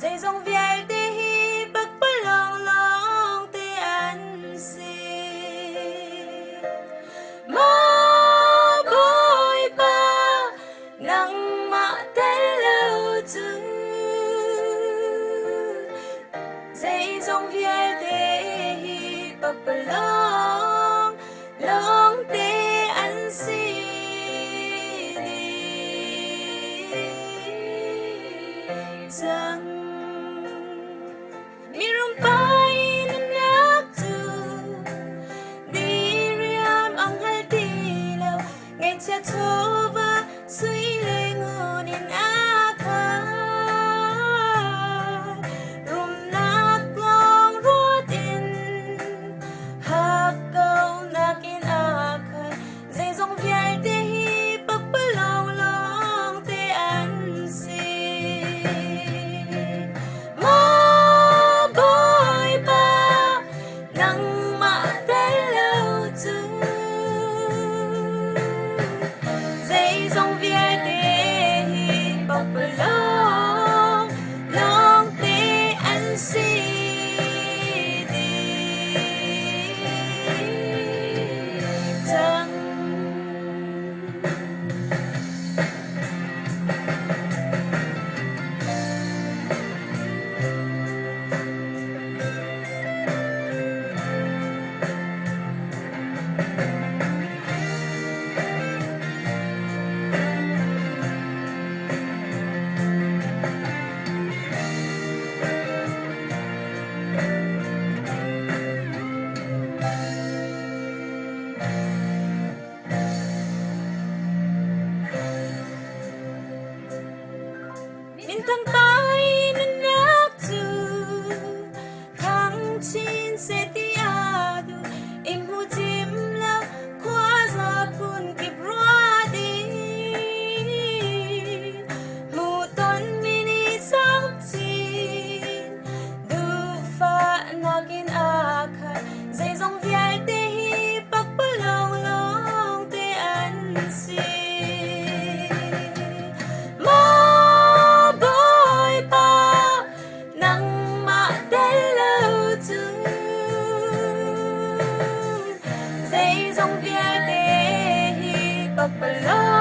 dây dòng vial te hi pagpalang long te an si maboy pa nang matalaw tu dây dòng vial te hi pagpalang long te an si rằng mayroon pa'y nanakto di riyam ang haldilaw ngay sa tova su'y lingunin akan rumnaklong rutin hakaw nakin akan dây dòng vial te hi pagpalong long te an si dây dòng vial te hi pagpalong long te an si rằng Bintang pa'y nanakto kang chin setiado imutim lang kwaza pun kibradi muton minisang tin dufa nagin akal dây dòng vial te hi pagpalong long te an si dây dòng vial te hi pagpalong